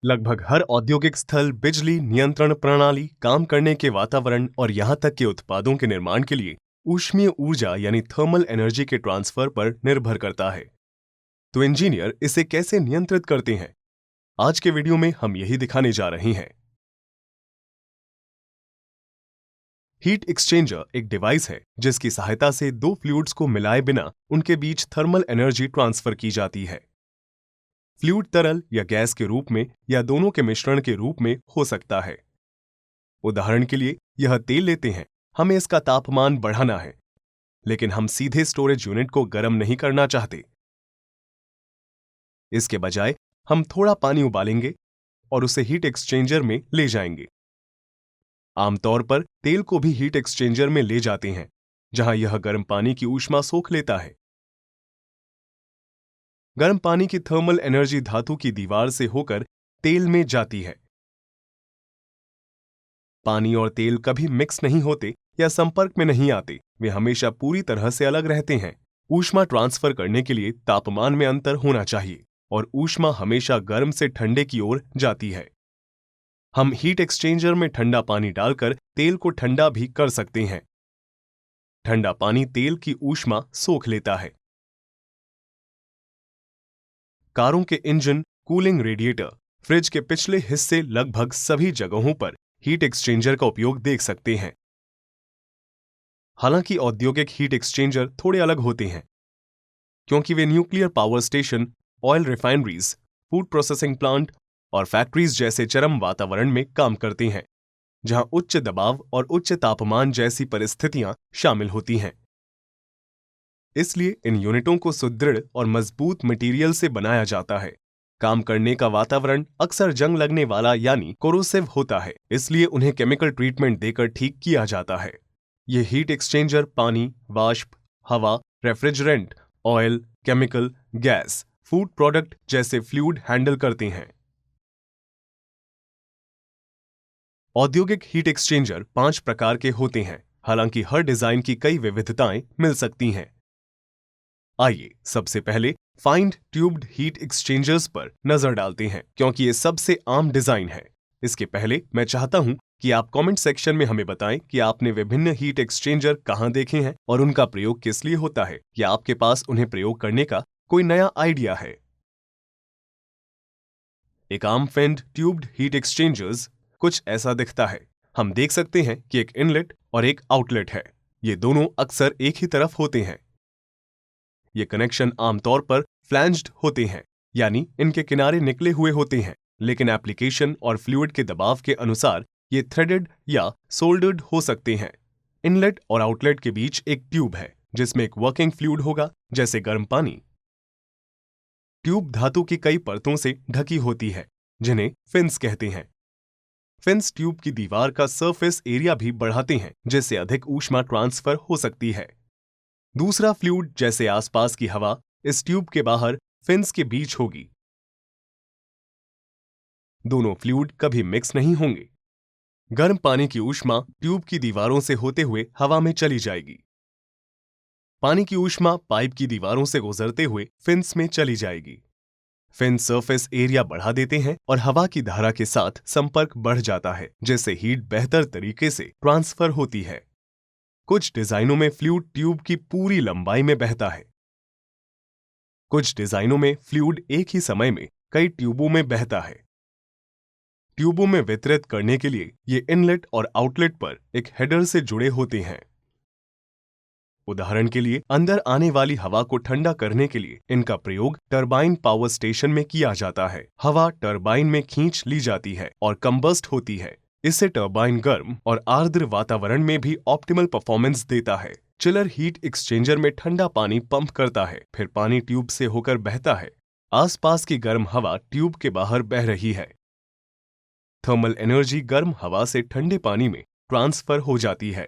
लगभग हर औद्योगिक स्थल बिजली नियंत्रण प्रणाली, काम करने के वातावरण और यहां तक के उत्पादों के निर्माण के लिए ऊष्मीय ऊर्जा यानी थर्मल एनर्जी के ट्रांसफर पर निर्भर करता है। तो इंजीनियर इसे कैसे नियंत्रित करते हैं? आज के वीडियो में हम यही दिखाने जा रहे हैं। हीट एक्सचेंजर एक डिवाइस है जिसकी सहायता से दो फ्लूइड्स को मिलाए बिना उनके बीच थर्मल एनर्जी ट्रांसफर की जाती है। फ्लूइड तरल या गैस के रूप में या दोनों के मिश्रण के रूप में हो सकता है। उदाहरण के लिए यह तेल लेते हैं, हमें इसका तापमान बढ़ाना है, लेकिन हम सीधे स्टोरेज यूनिट को गर्म नहीं करना चाहते। इसके बजाय हम थोड़ा पानी उबालेंगे और उसे हीट एक्सचेंजर में ले जाएंगे। आमतौर पर तेल को भी हीट एक्सचेंजर में ले जाते हैं, जहां यह गर्म पानी की ऊष्मा सोख लेता है। गर्म पानी की थर्मल एनर्जी धातु की दीवार से होकर तेल में जाती है। पानी और तेल कभी मिक्स नहीं होते या संपर्क में नहीं आते, वे हमेशा पूरी तरह से अलग रहते हैं। ऊष्मा ट्रांसफर करने के लिए तापमान में अंतर होना चाहिए और ऊष्मा हमेशा गर्म से ठंडे की ओर जाती है। हम हीट एक्सचेंजर में ठंडा पानी डालकर तेल को ठंडा भी कर सकते हैं। ठंडा पानी तेल की ऊष्मा सोख लेता है। कारों के इंजन, कूलिंग रेडिएटर, फ्रिज के पिछले हिस्से, लगभग सभी जगहों पर हीट एक्सचेंजर का उपयोग देख सकते हैं। हालांकि औद्योगिक हीट एक्सचेंजर थोड़े अलग होते हैं, क्योंकि वे nuclear power station, oil refineries, food processing plant और फैक्ट्रीज जैसे चरम वातावरण में काम करते हैं, जहां उच्च दबाव और उच्च तापमान जैसी परिस्थितियां शामिल होती हैं। इसलिए इन यूनिटों को सुदृढ़ और मजबूत मटेरियल से बनाया जाता है। काम करने का वातावरण अक्सर जंग लगने वाला यानी कोरोसिव होता है, इसलिए उन्हें केमिकल ट्रीटमेंट देकर ठीक किया जाता है। ये हीट एक्सचेंजर पानी, वाष्प, हवा, refrigerant, oil, chemical, gas, food product जैसे फ्लूइड हैंडल करते हैं। औद्योगिक हीट एक्सचेंजर 5 प्रकार के होते हैं, हालांकि हर डिजाइन की कई विविधताएं मिल सकती हैं। आइए सबसे पहले फाइंड ट्यूब्ड हीट एक्सचेंजर्स पर नजर डालते हैं, क्योंकि ये सबसे आम डिजाइन है। इसके पहले मैं चाहता हूं कि आप कमेंट सेक्शन में हमें बताएं कि आपने विभिन्न हीट एक्सचेंजर कहां देखे हैं और उनका प्रयोग किस लिए होता है, या आपके पास उन्हें प्रयोग करने का कोई नया आइडिया है। एक आम फेंड ट्यूब्ड हीट एक्सचेंजर्स कुछ ऐसा दिखता है। हम देख सकते हैं कि एक इनलेट और एक आउटलेट है। ये दोनों अक्सर एक ही तरफ होते हैं। ये कनेक्शन आमतौर पर फ्लैंज्ड होते हैं, यानी इनके किनारे निकले हुए होते हैं, लेकिन एप्लीकेशन और फ्लूइड के दबाव के अनुसार ये थ्रेडेड या सोल्डर्ड हो सकते हैं। इनलेट और आउटलेट के बीच एक ट्यूब है जिसमें एक वर्किंग फ्लूइड होगा, जैसे गर्म पानी। ट्यूब धातु की कई परतों से ढकी होती है, जिन्हें फिन्स कहते हैं। फिन्स ट्यूब की दीवार का सरफेस एरिया भी बढ़ाते हैं, जिससे अधिक ऊष्मा ट्रांसफर हो सकती है। दूसरा फ्लूइड, जैसे आसपास की हवा, इस ट्यूब के बाहर फिन्स के बीच होगी। दोनों फ्लूइड कभी मिक्स नहीं होंगे। गर्म पानी की ऊष्मा ट्यूब की दीवारों से होते हुए हवा में चली जाएगी। पानी की ऊष्मा पाइप की दीवारों से गुजरते हुए फिन्स में चली जाएगी। फिन सरफेस एरिया बढ़ा देते हैं और हवा की धारा के साथ संपर्क बढ़ जाता है, जिससे हीट बेहतर तरीके से ट्रांसफर होती है। कुछ डिजाइनों में फ्लूइड ट्यूब की पूरी लंबाई में बहता है। कुछ डिजाइनों में फ्लूइड एक ही समय में कई ट्यूबों में बहता है। ट्यूबों में वितरित करने के लिए ये इनलेट और आउटलेट पर एक हेडर से जुड़े होते हैं। उदाहरण के लिए, अंदर आने वाली हवा को ठंडा करने के लिए इनका प्रयोग टरबाइन पावर स्टेशन में किया जाता है। हवा टरबाइन में खींच ली जाती है और कंबस्ट होती है। इससे टरबाइन गर्म और आर्द्र वातावरण में भी ऑप्टिमल परफॉर्मेंस देता है। चिलर हीट एक्सचेंजर में ठंडा पानी पंप करता है, फिर पानी ट्यूब से होकर बहता है। आसपास की गर्म हवा ट्यूब के बाहर बह रही है। थर्मल एनर्जी गर्म हवा से ठंडे पानी में ट्रांसफर हो जाती है।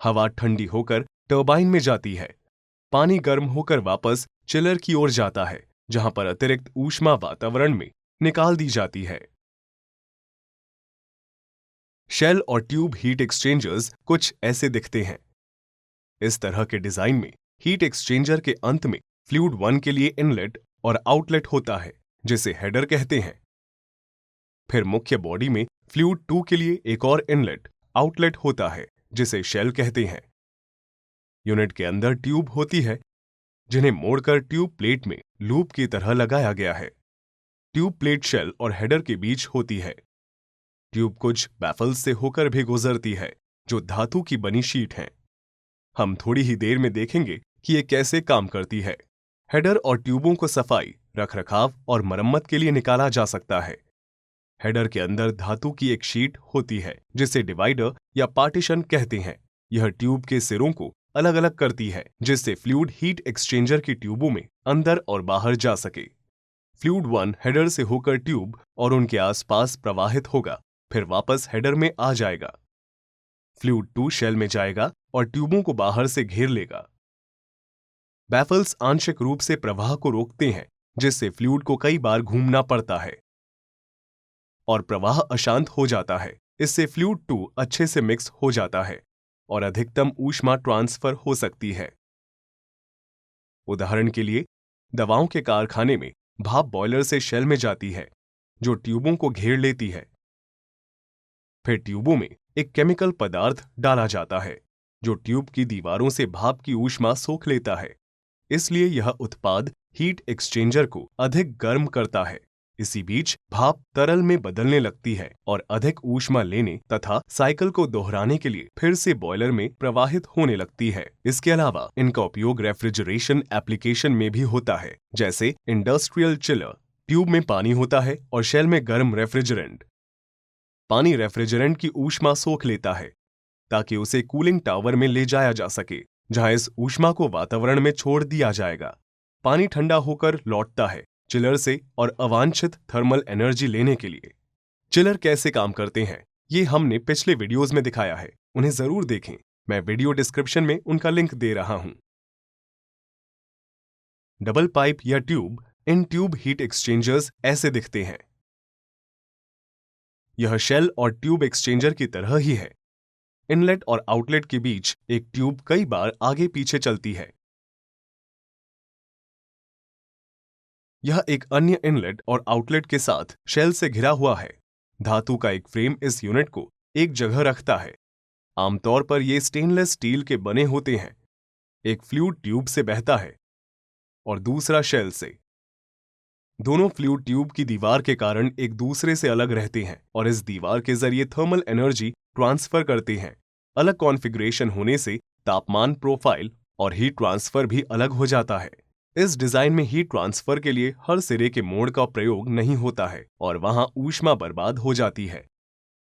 हवा ठंडी होकर टरबाइन में जाती है। पानी गर्म होकर वापस चिलर की ओर जाता है, जहां पर अतिरिक्त ऊष्मा वातावरण में निकाल दी जाती है। शेल और ट्यूब हीट एक्सचेंजर्स कुछ ऐसे दिखते हैं। इस तरह के डिजाइन में हीट एक्सचेंजर के अंत में फ्लूइड 1 के लिए इनलेट और आउटलेट होता है, जिसे हेडर कहते हैं। फिर मुख्य बॉडी में फ्लूइड 2 के लिए एक और इनलेट आउटलेट होता है जिसे शेल कहते हैं। यूनिट के अंदर ट्यूब होती है जिन्हें मोड़कर ट्यूब प्लेट में लूप की तरह लगाया गया है। ट्यूब प्लेट शेल और हेडर के बीच होती है। ट्यूब कुछ बैफल्स से होकर भी गुजरती है जो धातु की बनी शीट हैं। हम थोड़ी ही देर में देखेंगे कि ये कैसे काम करती है। हेडर और ट्यूबों को सफाई, रखरखाव और मरम्मत के लिए निकाला जा सकता है। हेडर के अंदर धातु की एक शीट होती है जिसे डिवाइडर या पार्टीशन कहते हैं। यह ट्यूब के सिरों को अलग अलग करती है जिससे फ्लूइड हीट एक्सचेंजर की ट्यूबों में अंदर और बाहर जा सके। फ्लूइड 1 हेडर से होकर ट्यूब और उनके आसपास प्रवाहित होगा, फिर वापस हेडर में आ जाएगा। फ्लूइड 2 शेल में जाएगा और ट्यूबों को बाहर से घेर लेगा। बैफल्स आंशिक रूप से प्रवाह को रोकते हैं जिससे फ्लूइड को कई बार घूमना पड़ता है और प्रवाह अशांत हो जाता है। इससे फ्लूइड 2 अच्छे से मिक्स हो जाता है और अधिकतम ऊष्मा ट्रांसफर हो सकती है। उदाहरण के लिए, दवाओं के कारखाने में भाप बॉयलर से शेल में जाती है जो ट्यूबों को घेर लेती है। फिर ट्यूबों में एक केमिकल पदार्थ डाला जाता है जो ट्यूब की दीवारों से भाप की ऊष्मा सोख लेता है। इसलिए यह उत्पाद हीट एक्सचेंजर को अधिक गर्म करता है। इसी बीच भाप तरल में बदलने लगती है और अधिक ऊष्मा लेने तथा साइकिल को दोहराने के लिए फिर से बॉयलर में प्रवाहित होने लगती है। इसके अलावा इनका उपयोग रेफ्रिजरेशन एप्लीकेशन में भी होता है, जैसे इंडस्ट्रियल चिलर। ट्यूब में पानी होता है और शेल में गर्म रेफ्रिजरेंट। पानी रेफ्रिजरेंट की ऊष्मा सोख लेता है ताकि उसे कूलिंग टावर में ले जाया जा सके, जहां इस ऊष्मा को वातावरण में छोड़ दिया जाएगा। पानी ठंडा होकर लौटता है चिलर से और अवांछित थर्मल एनर्जी लेने के लिए। चिलर कैसे काम करते हैं ये हमने पिछले वीडियोस में दिखाया है, उन्हें जरूर देखें। मैं वीडियो डिस्क्रिप्शन में उनका लिंक दे रहा हूं। डबल पाइप या ट्यूब इन ट्यूब हीट एक्सचेंजर्स ऐसे दिखते हैं। यह शेल और ट्यूब एक्सचेंजर की तरह ही है। इनलेट और आउटलेट के बीच एक ट्यूब कई बार आगे पीछे चलती है। यह एक अन्य इनलेट और आउटलेट के साथ शेल से घिरा हुआ है। धातु का एक फ्रेम इस यूनिट को एक जगह रखता है। आमतौर पर ये स्टेनलेस स्टील के बने होते हैं। एक फ्लूइड ट्यूब से बहता है और दूसरा शेल से। दोनों फ्लूइड ट्यूब की दीवार के कारण एक दूसरे से अलग रहते हैं और इस दीवार के जरिए थर्मल एनर्जी ट्रांसफर करते हैं। अलग कॉन्फ़िगरेशन होने से तापमान प्रोफाइल और हीट ट्रांसफर भी अलग हो जाता है। इस डिजाइन में हीट ट्रांसफर के लिए हर सिरे के मोड़ का प्रयोग नहीं होता है और वहां ऊष्मा बर्बाद हो जाती है।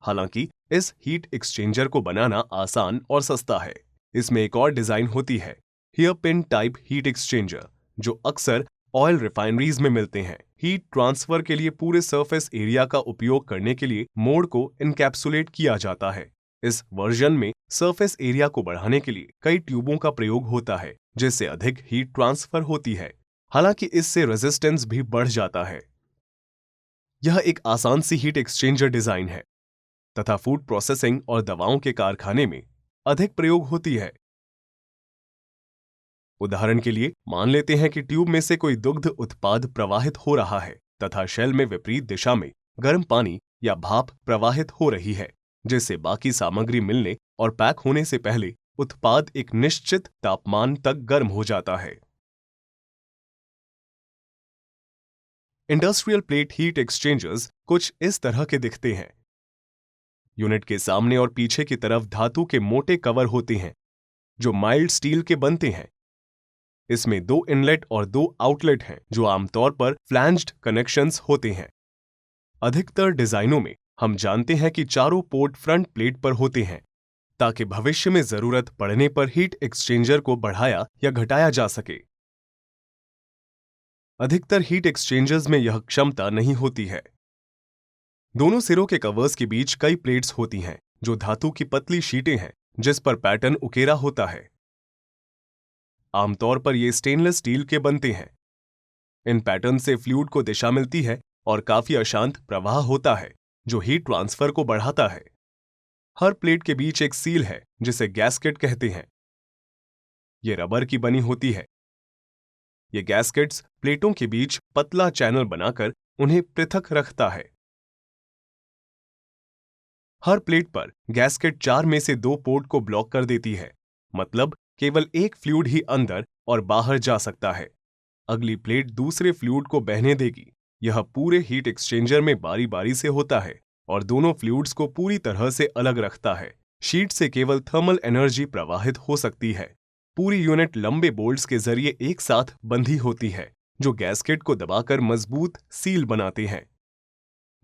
हालांकि इस हीट एक्सचेंजर को बनाना आसान और सस्ता है। इसमें एक और डिजाइन होती है, हेयरपिन टाइप हीट एक्सचेंजर, जो अक्सर ऑयल रिफाइनरीज में मिलते हैं। हीट ट्रांसफर के लिए पूरे सरफेस एरिया का उपयोग करने के लिए मोड़ को इनकैप्सुलेट किया जाता है। इस वर्जन में सरफेस एरिया को बढ़ाने के लिए कई ट्यूबों का प्रयोग होता है जिससे अधिक हीट ट्रांसफर होती है। हालांकि इससे रेजिस्टेंस भी बढ़ जाता है। यह एक आसान सी हीट एक्सचेंजर डिजाइन है तथा फूड प्रोसेसिंग और दवाओं के कारखाने में अधिक प्रयोग होती है। उदाहरण के लिए, मान लेते हैं कि ट्यूब में से कोई दुग्ध उत्पाद प्रवाहित हो रहा है तथा शेल में विपरीत दिशा में गर्म पानी या भाप प्रवाहित हो रही है, जिससे बाकी सामग्री मिलने और पैक होने से पहले उत्पाद एक निश्चित तापमान तक गर्म हो जाता है। इंडस्ट्रियल प्लेट हीट एक्सचेंजर्स कुछ इस तरह के दिखते हैं। यूनिट के सामने और पीछे की तरफ धातु के मोटे कवर होते हैं जो माइल्ड स्टील के बनते हैं। इसमें 2 इनलेट और 2 आउटलेट हैं जो आमतौर पर फ्लैंज्ड कनेक्शंस होते हैं। अधिकतर डिजाइनों में हम जानते हैं कि चारों पोर्ट फ्रंट प्लेट पर होते हैं ताकि भविष्य में जरूरत पड़ने पर हीट एक्सचेंजर को बढ़ाया या घटाया जा सके। अधिकतर हीट एक्सचेंजर्स में यह क्षमता नहीं होती है। दोनों सिरों के कवर्स के बीच कई प्लेट्स होती हैं जो धातु की पतली शीटें हैं जिस पर पैटर्न उकेरा होता है। आमतौर पर ये स्टेनलेस स्टील के बनते हैं। इन पैटर्न से फ्लूइड को दिशा मिलती है और काफी अशांत प्रवाह होता है जो हीट ट्रांसफर को बढ़ाता है। हर प्लेट के बीच एक सील है जिसे गैस्केट कहते हैं। ये रबर की बनी होती है। ये गैस्केट्स प्लेटों के बीच पतला चैनल बनाकर उन्हें पृथक रखता है। हर प्लेट पर गैस्केट 4 में से 2 पोर्ट को ब्लॉक कर देती है, मतलब केवल एक फ्लूइड ही अंदर और बाहर जा सकता है। अगली प्लेट दूसरे फ्लूइड को बहने देगी। यह पूरे हीट एक्सचेंजर में बारी बारी से होता है और दोनों फ्लूइड्स को पूरी तरह से अलग रखता है। शीट से केवल थर्मल एनर्जी प्रवाहित हो सकती है। पूरी यूनिट लंबे बोल्ट्स के जरिए एक साथ बंधी होती है, जो गैस्केट को दबाकर मजबूत सील बनाते हैं।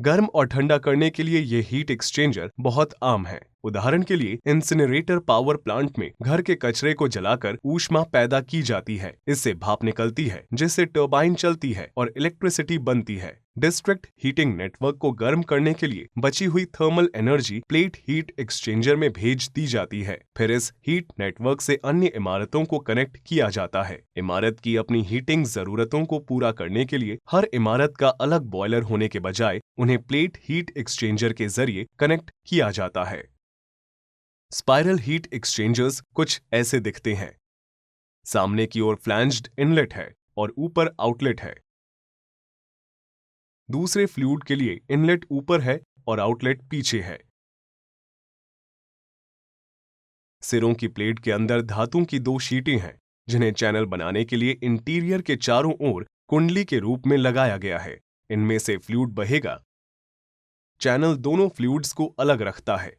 गर्म और ठंडा करने के लिए ये हीट एक्सचेंजर बहुत आम है। उदाहरण के लिए इंसिनरेटर पावर प्लांट में घर के कचरे को जलाकर ऊष्मा पैदा की जाती है। इससे भाप निकलती है, जिससे टरबाइन चलती है और इलेक्ट्रिसिटी बनती है। डिस्ट्रिक्ट हीटिंग नेटवर्क को गर्म करने के लिए बची हुई thermal energy plate heat exchanger में भेज दी जाती है। फिर इस हीट नेटवर्क से अन्य इमारतों को कनेक्ट किया जाता है। इमारत की अपनी हीटिंग जरूरतों को पूरा करने के लिए हर इमारत का अलग बॉयलर होने के बजाय उन्हें प्लेट हीट एक्सचेंजर के जरिए कनेक्ट किया जाता है। स्पाइरल हीट एक्सचेंजर्स कुछ ऐसे दिखते हैं। सामने की ओर फ्लैंज्ड इनलेट है और ऊपर आउटलेट है। दूसरे फ्लूइड के लिए इनलेट ऊपर है और आउटलेट पीछे है। सिरों की प्लेट के अंदर धातु की 2 शीटें हैं, जिन्हें चैनल बनाने के लिए इंटीरियर के चारों ओर कुंडली के रूप में लगाया गया है। इनमें से फ्लूइड बहेगा। चैनल दोनों फ्लूइड्स को अलग रखता है।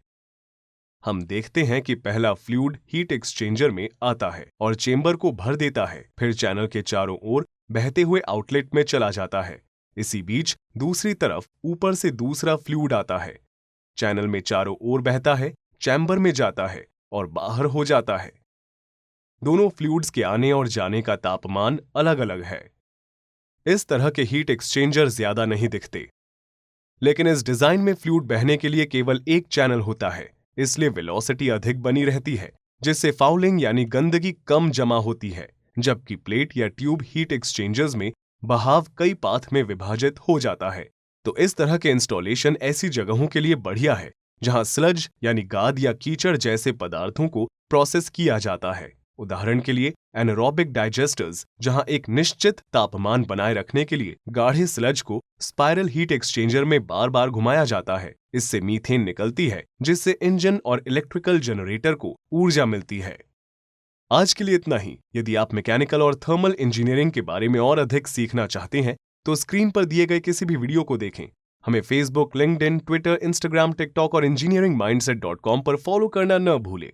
हम देखते हैं कि पहला फ्लूइड हीट एक्सचेंजर में आता है और चेंबर को भर देता है, फिर चैनल के चारों ओर बहते हुए आउटलेट में चला जाता है। इसी बीच दूसरी तरफ ऊपर से दूसरा फ्लूइड आता है। चैनल में चारों ओर बहता है, चैम्बर में जाता है और बाहर हो जाता है। दोनों फ्लूइड्स के आने और जाने का तापमान अलग अलग है। इस तरह के हीट एक्सचेंजर ज्यादा नहीं दिखते, लेकिन इस डिजाइन में फ्लूइड बहने के लिए केवल एक चैनल होता है, इसलिए वेलोसिटी अधिक बनी रहती है, जिससे फाउलिंग यानी गंदगी कम जमा होती है। जबकि प्लेट या ट्यूब हीट एक्सचेंजर्स में बहाव कई पाथ में विभाजित हो जाता है। तो इस तरह के इंस्टॉलेशन ऐसी जगहों के लिए बढ़िया है जहां स्लज यानी गाद या कीचड़ जैसे पदार्थों को प्रोसेस किया जाता है। उदाहरण के लिए एनारोबिक डाइजेस्टर्स, जहां एक निश्चित तापमान बनाए रखने के लिए गाढ़े स्लज को स्पाइरल हीट एक्सचेंजर में बार बार घुमाया जाता है। इससे मीथेन निकलती है, जिससे इंजन और इलेक्ट्रिकल जनरेटर को ऊर्जा मिलती है। आज के लिए इतना ही। यदि आप मैकेनिकल और थर्मल इंजीनियरिंग के बारे में और अधिक सीखना चाहते हैं तो स्क्रीन पर दिए गए किसी भी वीडियो को देखें। हमें Facebook, LinkedIn, Twitter, Instagram, TikTok और engineeringmindset.com पर फॉलो करना न भूलें।